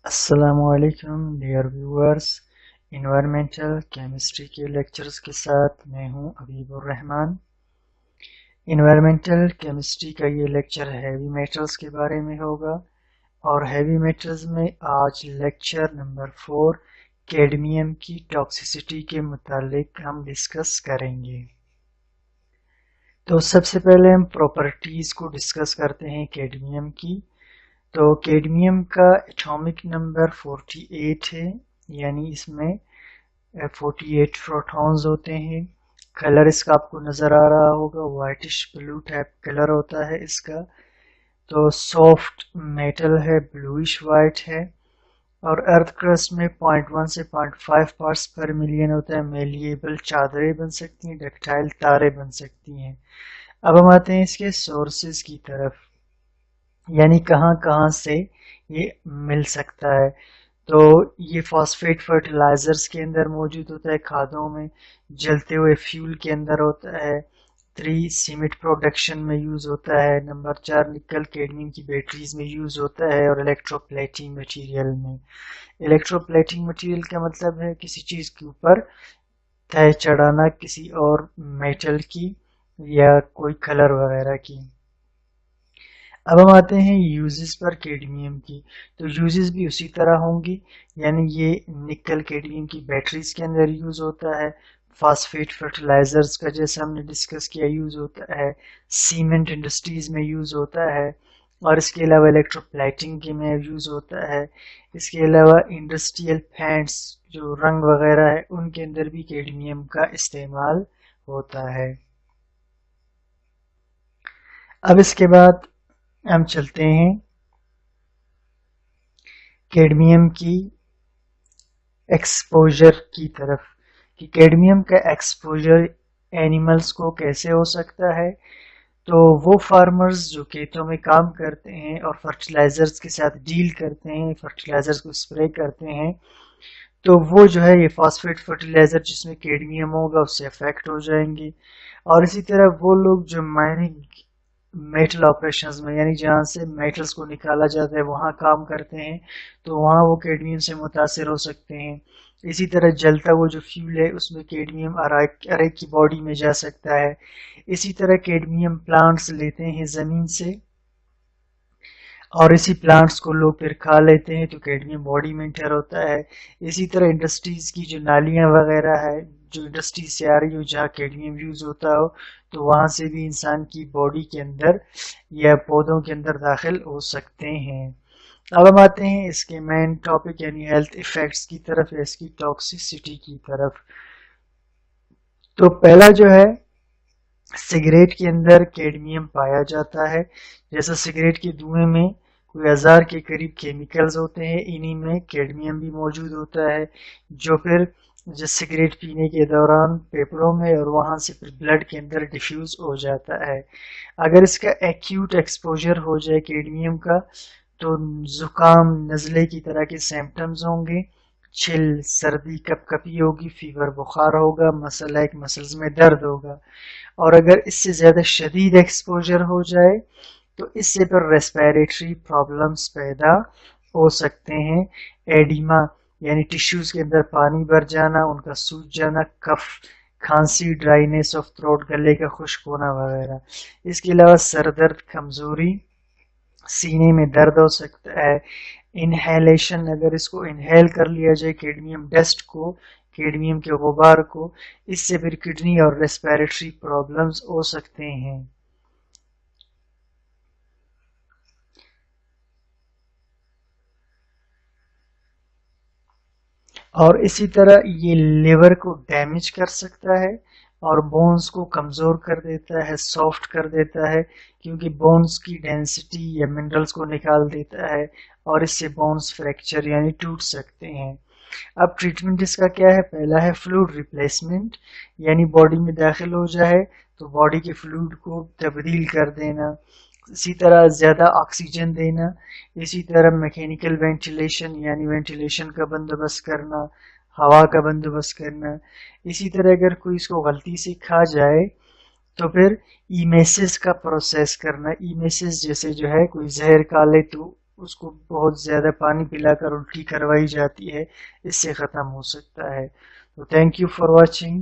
السلام علیکم dear viewers, environmental chemistry کے لیکچرز کے ساتھ میں ہوں حبیب الرحمن۔ انوائرمنٹل کیمسٹری کا یہ لیکچر ہیوی میٹلز کے بارے میں ہوگا، اور ہیوی میٹلز میں آج لیکچر نمبر 4 کیڈمیم کی ٹاکسیسٹی کے متعلق ہم ڈسکس کریں گے۔ تو سب سے پہلے ہم پراپرٹیز کو ڈسکس کرتے ہیں کیڈمیم کی۔ تو کیڈمیم کا ایٹامک نمبر 48 ہے، یعنی اس میں 48 پروٹونز ہوتے ہیں۔ کلر اس کا آپ کو نظر آ رہا ہوگا، وائٹش بلو ٹائپ کلر ہوتا ہے اس کا۔ تو سافٹ میٹل ہے، بلوئش وائٹ ہے، اور ارتھ کرسٹ میں 0.1 سے 0.5 پارٹس پر ملین ہوتا ہے۔ میلیبل چادریں بن سکتی ہیں، ڈکٹائل تاریں بن سکتی ہیں۔ اب ہم آتے ہیں اس کے سورسز کی طرف، یعنی کہاں کہاں سے یہ مل سکتا ہے۔ تو یہ فاسفیٹ فرٹیلائزرز کے اندر موجود ہوتا ہے، کھادوں میں، جلتے ہوئے فیول کے اندر ہوتا ہے۔ 3 سیمنٹ پروڈکشن میں یوز ہوتا ہے۔ نمبر 4 نکل کیڈمیم کی بیٹریز میں یوز ہوتا ہے، اور الیکٹرو پلیٹنگ مٹیریل میں۔ الیکٹرو پلیٹنگ مٹیریل کا مطلب ہے کسی چیز کے اوپر تہ چڑھانا، کسی اور میٹل کی یا کوئی کلر وغیرہ کی۔ اب ہم آتے ہیں یوزز پر کیڈمیم کی۔ تو یوزز بھی اسی طرح ہوں گی، یعنی یہ نکل کیڈمیم کی بیٹریز کے اندر یوز ہوتا ہے، فاسفیٹ فرٹیلائزرز کا جیسے ہم نے ڈسکس کیا یوز ہوتا ہے، سیمنٹ انڈسٹریز میں یوز ہوتا ہے، اور اس کے علاوہ الیکٹرو پلیٹنگ میں یوز ہوتا ہے۔ اس کے علاوہ انڈسٹریل پینٹس جو رنگ وغیرہ ہے ان کے اندر بھی کیڈمیم کا استعمال ہوتا ہے۔ اب اس کے بعد ہم چلتے ہیں کیڈمیم کی ایکسپوجر کی طرف، کہ کیڈمیم کا ایکسپوجر اینیملز کو کیسے ہو سکتا ہے۔ تو وہ فارمرز جو کھیتوں میں کام کرتے ہیں اور فرٹیلائزرز کے ساتھ ڈیل کرتے ہیں، فرٹیلائزرز کو اسپرے کرتے ہیں، تو وہ جو ہے یہ فاسفیٹ فرٹیلائزر جس میں کیڈمیم ہوگا اس سے افیکٹ ہو جائیں گے۔ اور اسی طرح وہ لوگ جو مائننگ میٹل آپریشنز میں، یعنی جہاں سے میٹلز کو نکالا جاتا ہے وہاں کام کرتے ہیں، تو وہاں وہ کیڈمیم سے متاثر ہو سکتے ہیں۔ اسی طرح جلتا وہ جو فیول ہے اس میں کیڈمیم ارے کی باڈی میں جا سکتا ہے۔ اسی طرح کیڈمیم پلانٹس لیتے ہیں زمین سے، اور اسی پلانٹس کو لوگ پھر کھا لیتے ہیں، تو کیڈمیم باڈی میں انٹر ہوتا ہے۔ اسی طرح انڈسٹریز کی جو نالیاں وغیرہ ہے، جو انڈسٹری سے آ رہی ہو جہاں کیڈمیم یوز ہوتا ہو، تو وہاں سے بھی انسان کی باڈی کے اندر یا پودوں کے اندر داخل ہو سکتے ہیں۔ اب ہم آتے ہیں اس کے مین ٹاپک یعنی ہیلتھ ایفیکٹس کی طرف یا اس کی ٹاکسیسٹی کی طرف۔ تو پہلا جو ہے، سگریٹ کے اندر کیڈمیم پایا جاتا ہے۔ جیسا سگریٹ کے دھوئیں میں کوئی 1000 کے قریب کیمیکلز ہوتے ہیں، انہی میں کیڈمیم بھی موجود ہوتا ہے، جو پھر سگریٹ پینے کے دوران پیپڑوں میں اور وہاں سے پھر بلڈ کے اندر ڈیفیوز ہو جاتا ہے۔ اگر اس کا ایکیوٹ ایکسپوجر ہو جائے کیڈمیم کا، تو زکام، نزلے کی طرح کے سمپٹمز ہوں گے، چھل، سردی، کپ کپی ہوگی، فیور، بخار ہوگا، مسلز میں درد ہوگا۔ اور اگر اس سے زیادہ شدید ایکسپوجر ہو جائے تو اس سے پھر ریسپیریٹری پرابلمز پیدا ہو سکتے ہیں۔ ایڈیما یعنی ٹیشوز کے اندر پانی بھر جانا، ان کا سوج جانا، کف، کھانسی، ڈرائینس آف تھروٹ، گلے کا خشک ہونا وغیرہ۔ اس کے علاوہ سر درد، کمزوری، سینے میں درد ہو سکتا ہے۔ انہیلیشن، اگر اس کو انہیل کر لیا جائے کیڈمیم ڈسٹ کو، کیڈمیم کے غبار کو، اس سے پھر کڈنی اور ریسپیریٹری پرابلمز ہو سکتے ہیں۔ اور اسی طرح یہ لیور کو ڈیمیج کر سکتا ہے اور بونز کو کمزور کر دیتا ہے، سافٹ کر دیتا ہے، کیونکہ بونز کی ڈینسٹی یا منرلز کو نکال دیتا ہے، اور اس سے بونز فریکچر یعنی ٹوٹ سکتے ہیں۔ اب ٹریٹمنٹ اس کا کیا ہے؟ پہلا ہے فلوڈ ریپلیسمنٹ، یعنی باڈی میں داخل ہو جائے تو باڈی کے فلوڈ کو تبدیل کر دینا، اسی طرح زیادہ آکسیجن دینا، اسی طرح میکینیکل وینٹیلیشن یعنی وینٹیلیشن کا بندوبست کرنا، ہوا کا بندوبست کرنا، اسی طرح اگر کوئی اس کو غلطی سے کھا جائے تو پھر ایمیسس کا پروسیس کرنا۔ ایمیسس جیسے جو ہے کوئی زہر کھا لے تو اس کو بہت زیادہ پانی پلا کر الٹی کروائی جاتی ہے، اس سے ختم ہو سکتا ہے۔ تو تھینک یو فار واچنگ۔